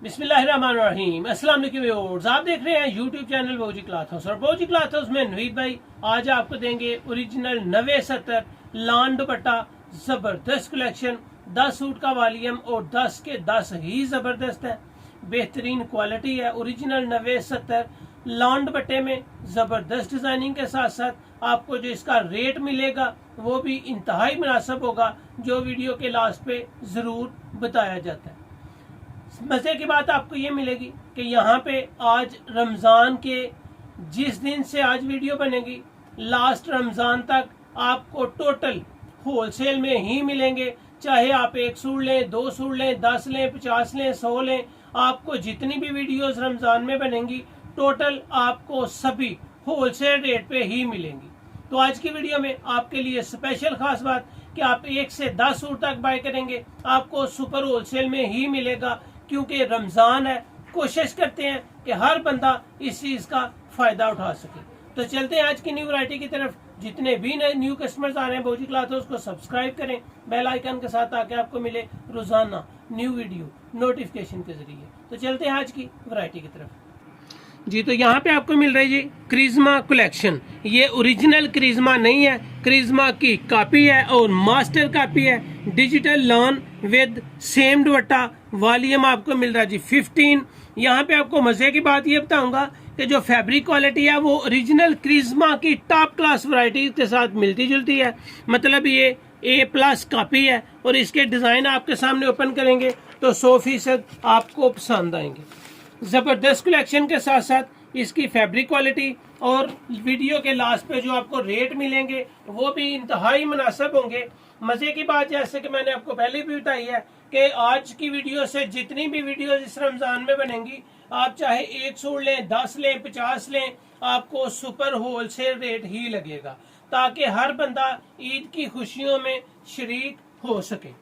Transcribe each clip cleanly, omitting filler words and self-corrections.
बिस्मिल्लाहिर्रहमानिर्रहीम। अस्सलाम वालेकुम व्यूअर्स, आप देख रहे हैं यूट्यूब चैनल बोजी क्लॉथ हाउस और बोजी क्लॉथ हाउस में नवीद भाई आज आपको देंगे ओरिजिनल 90-70 लॉन दुपट्टा। जबरदस्त कलेक्शन, 10 सूट का वॉल्यूम और 10 के 10 ही जबरदस्त है। बेहतरीन क्वालिटी है। ओरिजिनल 90-70 लॉन दुपट्टे में जबरदस्त डिजाइनिंग के साथ साथ आपको जो इसका रेट मिलेगा वो भी इंतहाई मुनासिब होगा, जो वीडियो के लास्ट पे जरूर बताया जाता है। मजे की बात आपको ये मिलेगी कि यहाँ पे आज रमजान के जिस दिन से आज वीडियो बनेगी लास्ट रमजान तक आपको टोटल होलसेल में ही मिलेंगे। चाहे आप 1 सूट लें, 2 सूट लें, 10 लें, 50 लें, 100 लें, आपको जितनी भी वीडियोस रमजान में बनेंगी टोटल आपको सभी होलसेल रेट पे ही मिलेंगी। तो आज की वीडियो में आपके लिए स्पेशल खास बात कि आप 1 से 10 सूट तक बाय करेंगे आपको सुपर होलसेल में ही मिलेगा, क्योंकि रमजान है। कोशिश करते हैं कि हर बंदा इस चीज का फायदा उठा सके। तो चलते हैं आज की न्यू वैरायटी की तरफ। जितने भी नए न्यू कस्टमर्स आ रहे हैं बोजी क्लॉथ हाउस को सब्सक्राइब करें बेल आइकन के साथ, ताकि आपको मिले रोजाना न्यू वीडियो नोटिफिकेशन के जरिए। तो चलते हैं आज की वैरायटी की तरफ जी। तो यहाँ पे आपको मिल रही है जी क्रिज्मा कलेक्शन। ये ओरिजिनल क्रिज्मा नहीं है, क्रिज्मा की कॉपी है और मास्टर कॉपी है। Digital lawn with same dupatta, volume आपको मिल रहा है जी 15। यहाँ पे आपको मजे की बात ये बताऊंगा कि जो फैब्रिक क्वालिटी है वो ओरिजिनल क्रिज्मा की टॉप क्लास वैरायटी के साथ मिलती जुलती है। मतलब ये A+ कॉपी है और इसके डिजाइन आपके सामने ओपन करेंगे तो 100% आपको पसंद आएंगे। जबरदस्त कलेक्शन के साथ साथ इसकी फैब्रिक क्वालिटी और वीडियो के लास्ट पे जो आपको रेट मिलेंगे वो भी इंतहाई मुनासिब होंगे। मजे की बात जैसे कि मैंने आपको पहले भी बताई है कि आज की वीडियो से जितनी भी वीडियो इस रमजान में बनेंगी, आप चाहे 1 सूट लें, 10 लें, 50 लें, आपको सुपर होलसेल रेट ही लगेगा, ताकि हर बंदा ईद की खुशियों में शरीक हो सके।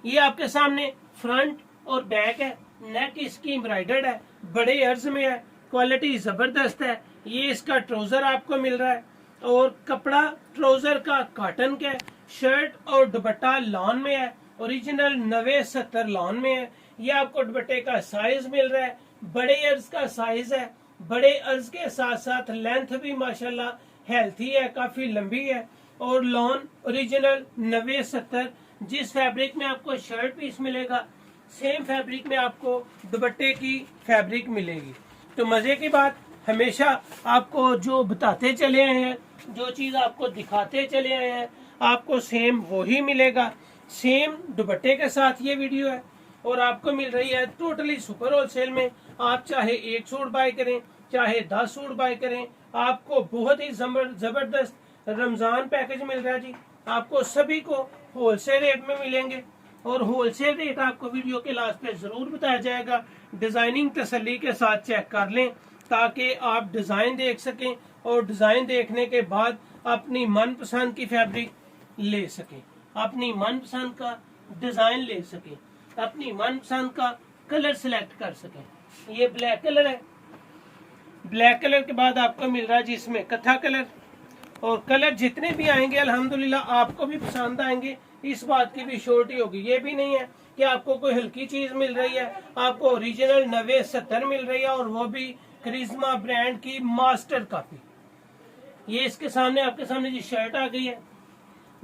ये आपके सामने फ्रंट और बैक है। नेक इसकी एम्ब्रॉयडर्ड है, बड़े अर्ज में है, क्वालिटी जबरदस्त है। ये इसका ट्राउजर आपको मिल रहा है और कपड़ा ट्राउजर का कॉटन का है। शर्ट और दुपट्टा लॉन में है, ओरिजिनल 90-70 लॉन में है। ये आपको दुपट्टे का साइज मिल रहा है, बड़े अर्ज का साइज है। बड़े अर्ज के साथ साथ लेंथ भी माशाल्लाह हेल्थी है, काफी लंबी है। और लॉन ओरिजिनल 90-70, जिस फैब्रिक में आपको शर्ट पीस मिलेगा सेम फैब्रिक में आपको दुपट्टे की फैब्रिक मिलेगी। तो मजे की बात, हमेशा आपको जो बताते चले आए हैं, जो चीज आपको दिखाते चले आए हैं, आपको सेम वही मिलेगा। सेम दुपट्टे के साथ ये वीडियो है और आपको मिल रही है टोटली सुपर होलसेल में। आप चाहे 1 सूट बाय करें, चाहे 10 सूट बाय करें, आपको बहुत ही जबरदस्त रमजान पैकेज मिल रहा है जी। आपको सभी को होलसेल रेट में मिलेंगे और होलसेल रेट आपको वीडियो के लास्ट पे जरूर बताया जाएगा। डिजाइनिंग तसल्ली के साथ चेक कर लें ताकि आप डिजाइन देख सकें और डिजाइन देखने के बाद अपनी मनपसंद की फैब्रिक ले सकें, अपनी मनपसंद का डिजाइन ले सकें, अपनी मनपसंद का कलर सिलेक्ट कर सकें। ये ब्लैक कलर है। ब्लैक कलर के बाद आपको मिल रहा है जिसमें कथा कलर, और कलर जितने भी आएंगे अल्हम्दुलिल्लाह आपको भी पसंद आएंगे। इस बात की भी श्योरिटी होगी। ये भी नहीं है कि आपको कोई हल्की चीज मिल रही है, आपको ओरिजिनल 90-70 मिल रही है और वो भी क्रिज्मा ब्रांड की मास्टर कॉपी। ये इसके सामने आपके सामने जी शर्ट आ गई है,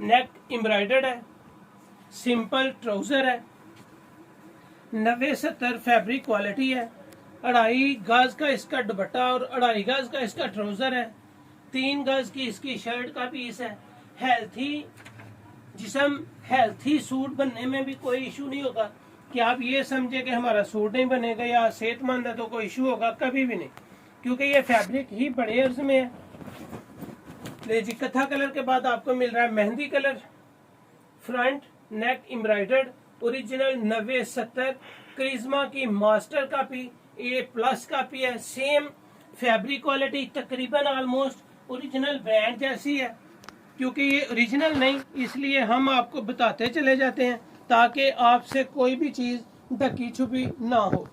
नेक एम्ब्रॉयडर्ड है, सिंपल ट्राउजर है, 90-70 फैब्रिक क्वालिटी है। 2.5 गज का इसका दुपट्टा और 2.5 गज का इसका ट्राउजर है। 3 गज की इसकी शर्ट का पीस है। हेल्थी जिसम, हेल्थी सूट बनने में भी कोई इशू नहीं होगा कि आप ये समझे कि हमारा सूट नहीं बनेगा या सेहतमंद है तो कोई इशू होगा, कभी भी नहीं, क्योंकि ये फैब्रिक ही बड़े अर्ज में है। जी कथा कलर के बाद आपको मिल रहा है मेहंदी कलर। फ्रंट नेक एम्ब्रॉयडर्ड, ओरिजिनल 90-70 क्रिज्मा की मास्टर कॉपी, A+ कॉपी है। सेम फैब्रिक क्वालिटी तकरीबन ऑलमोस्ट ओरिजिनल ब्रांड जैसी है। क्योंकि ये ओरिजिनल नहीं, इसलिए हम आपको बताते चले जाते हैं ताकि आपसे कोई भी चीज ढकी छुपी ना हो।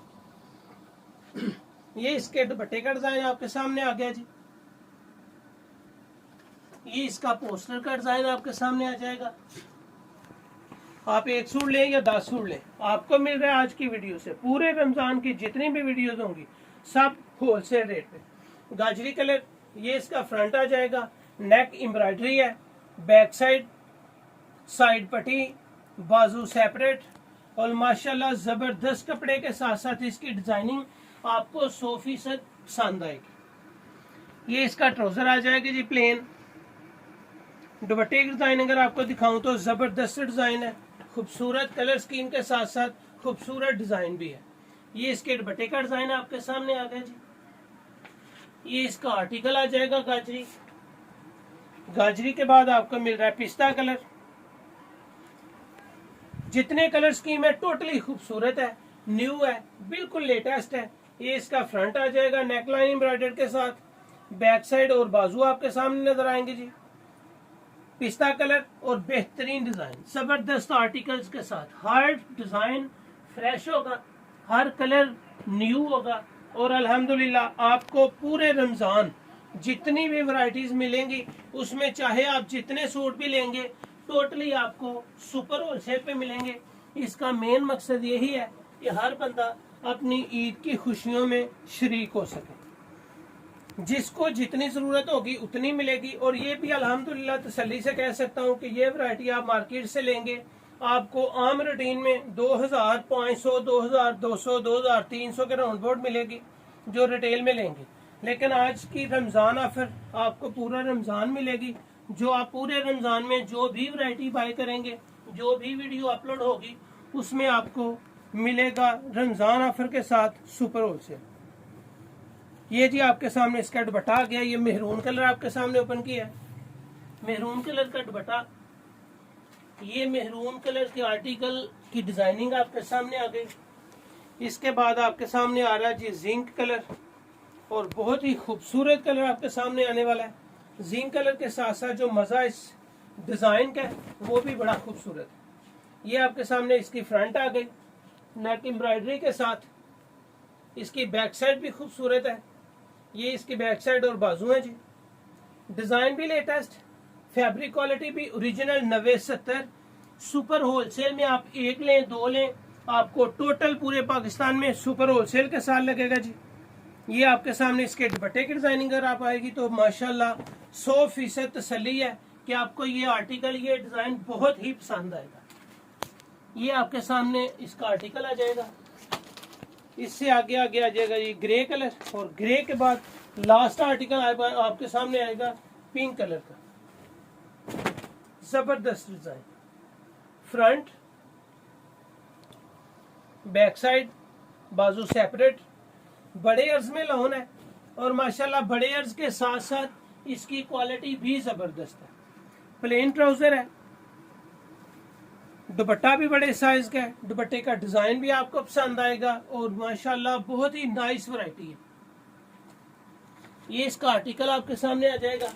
ये इसके दुपट्टे का डिजाइन आपके सामने आ गया जी। ये इसका पोस्टर का डिजाइन आपके सामने आ जाएगा। आप 1 सूट लें या 10 सूट लें, आपको मिल रहा है आज की वीडियो से पूरे रमजान की जितनी भी वीडियोस होंगी सब होलसेल रेट पे। गाजरी कलर, ये इसका फ्रंट आ जाएगा, नेक एम्ब्रॉयडरी है, बैक साइड पट्टी, बाजू सेपरेट, और माशाल्लाह जबरदस्त कपड़े के साथ साथ इसकी डिजाइनिंग आपको 100% पसंद आएगी। ये इसका ट्राउजर आ जाएगा जी प्लेन। दुपट्टे की डिजाइन अगर आपको दिखाऊं तो जबरदस्त डिजाइन है, खूबसूरत कलर स्कीम के साथ साथ खूबसूरत डिजाइन भी है। ये इसके दुपट्टे का डिजाइन आपके सामने आ गया जी। ये इसका आर्टिकल आ जाएगा गाजरी। गाजरी के बाद आपको मिल रहा है पिस्ता कलर। जितने कलर स्कीम है टोटली खूबसूरत है, न्यू है, बिल्कुल लेटेस्ट है। ये इसका फ्रंट आ जाएगा नेकलाइन एम्ब्रॉयडर्ड के साथ, बैक साइड और बाजू आपके सामने नजर आएंगे जी। पिस्ता कलर और बेहतरीन डिजाइन, जबरदस्त आर्टिकल्स के साथ, हर डिजाइन फ्रेश होगा, हर कलर न्यू होगा। और अल्हम्दुलिल्लाह आपको पूरे रमजान जितनी भी वैरायटीज मिलेंगी उसमें चाहे आप जितने सूट भी लेंगे टोटली आपको सुपर होलसेल पे मिलेंगे। इसका मेन मकसद यही है कि हर बंदा अपनी ईद की खुशियों में शरीक हो सके। जिसको जितनी जरूरत होगी उतनी मिलेगी। और ये भी अल्हम्दुलिल्लाह तसल्ली से कह सकता हूँ कि ये वैरायटी आप मार्केट से लेंगे आपको आम रूटीन में 2500, 2200, 2300 के राउंड बोर्ड मिलेगी जो रिटेल में लेंगे। लेकिन आज की रमजान ऑफर आपको पूरा रमजान मिलेगी। जो आप पूरे रमजान में जो भी वैरायटी बाय करेंगे, जो भी वीडियो अपलोड होगी उसमें आपको मिलेगा रमजान ऑफर के साथ सुपर होलसेल। ये जी आपके सामने इसका दुपट्टा आ गया। ये मेहरून कलर आपके सामने ओपन किया है, मेहरून कलर का दुपट्टा। ये मेहरून कलर के आर्टिकल की डिजाइनिंग आपके सामने आ गई। इसके बाद आपके सामने आ रहा है जी जिंक कलर, और बहुत ही खूबसूरत कलर आपके सामने आने वाला है। जिंक कलर के साथ साथ जो मजा इस डिजाइन का है वो भी बड़ा खूबसूरत है। ये आपके सामने इसकी फ्रंट आ गई नेक एम्ब्रॉयडरी के साथ। इसकी बैक साइड भी खूबसूरत है। ये इसकी बैक साइड और बाजू है जी। डिजाइन भी लेटेस्ट, फैब्रिक क्वालिटी भी ओरिजिनल 90-70। सुपर होलसेल में आप 1 लें 2 लें आपको टोटल पूरे पाकिस्तान में सुपर होलसेल के साथ लगेगा जी। ये आपके सामने इसके दुपट्टे की डिजाइनिंग अगर आप आएगी तो माशाल्लाह 100% तसल्ली है कि आपको ये आर्टिकल, ये डिजाइन बहुत ही पसंद आएगा। ये आपके सामने इसका आर्टिकल आ जाएगा। इससे आगे आ जाएगा ये ग्रे कलर, और ग्रे के बाद लास्ट आर्टिकल आपके सामने आएगा पिंक कलर का। जबरदस्त डिजाइन, फ्रंट बैक साइड बाजू सेपरेट, बड़े अर्ज में लॉन है, और माशाल्लाह बड़े अर्ज के साथ साथ इसकी क्वालिटी भी जबरदस्त है। प्लेन ट्राउजर है, दुपट्टा भी बड़े साइज का है, दुपट्टे का डिजाइन भी आपको पसंद आएगा, और माशाल्लाह बहुत ही नाइस वैरायटी है। ये इसका आर्टिकल आपके सामने आ जाएगा।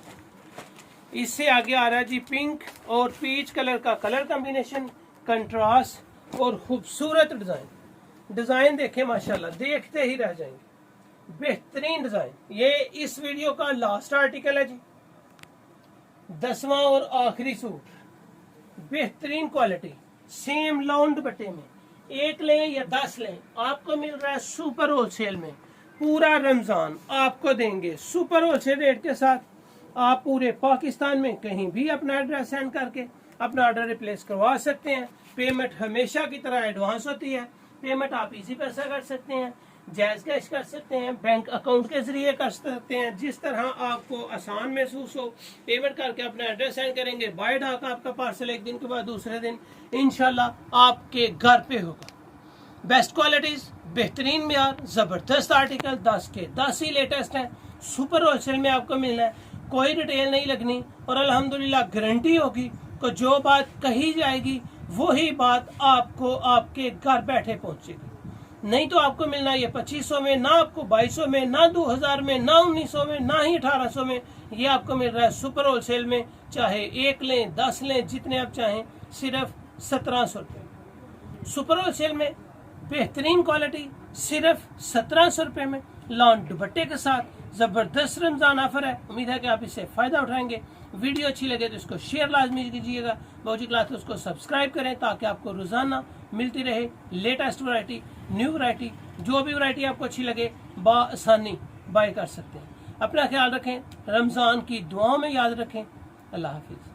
इससे आगे आ रहा है जी पिंक और पीच कलर का कलर कॉम्बिनेशन, कंट्रास्ट और खूबसूरत डिजाइन। डिजाइन देखें माशाल्लाह, देखते ही रह जाएंगे, बेहतरीन डिजाइन। ये इस वीडियो का लास्ट आर्टिकल है जी, 10वां और आखिरी सूट। बेहतरीन क्वालिटी, सेम लॉन दुपट्टे में, 1 लें या 10 लें आपको मिल रहा है सुपर होलसेल में। पूरा रमजान आपको देंगे सुपर होलसेल रेट के साथ। आप पूरे पाकिस्तान में कहीं भी अपना एड्रेस सेंड करके अपना ऑर्डर रिप्लेस करवा सकते हैं। पेमेंट हमेशा की तरह एडवांस होती है। पेमेंट आप इजी पैसा कर सकते हैं, जायज कैश कर सकते हैं, बैंक अकाउंट के जरिए कर सकते हैं, जिस तरह आपको आसान महसूस हो। पेमेंट करके अपना एड्रेस सेंड करेंगे, बाय डाक आपका पार्सल 1 दिन के बाद दूसरे दिन इंशाल्लाह आपके घर पे होगा। बेस्ट क्वालिटीज, बेहतरीन मेयार, जबरदस्त आर्टिकल, 10 के 10 ही लेटेस्ट है। सुपर होलसेल में आपको मिलना है, कोई डिटेल नहीं लगनी, और अल्हम्दुलिल्लाह गारंटी होगी कि जो बात कही जाएगी वही बात आपको आपके घर बैठे पहुंचेगी। नहीं तो आपको मिलना ये 2500 में, ना आपको 2200 में, ना 2000 में, ना 1900 में, ना ही 1800 में। ये आपको मिल रहा है सुपर होलसेल में, चाहे 1 लें 10 लें जितने आप चाहें, सिर्फ 1700 रुपये। सुपर होलसेल में बेहतरीन क्वालिटी सिर्फ 1700 रुपये में, लॉन दुपट्टे के साथ। जबरदस्त रमजान ऑफर है, उम्मीद है कि आप इससे फायदा उठाएंगे। वीडियो अच्छी लगे तो इसको शेयर लाजमी कीजिएगा। बाबूजी क्लॉथ हाउस को सब्सक्राइब करें ताकि आपको रोजाना मिलती रहे लेटेस्ट वैरायटी, न्यू वैरायटी। जो भी वैरायटी आपको अच्छी लगे बआसानी बाय कर सकते हैं। अपना ख्याल रखें, रमज़ान की दुआओं में याद रखें। अल्लाह हाफिज़।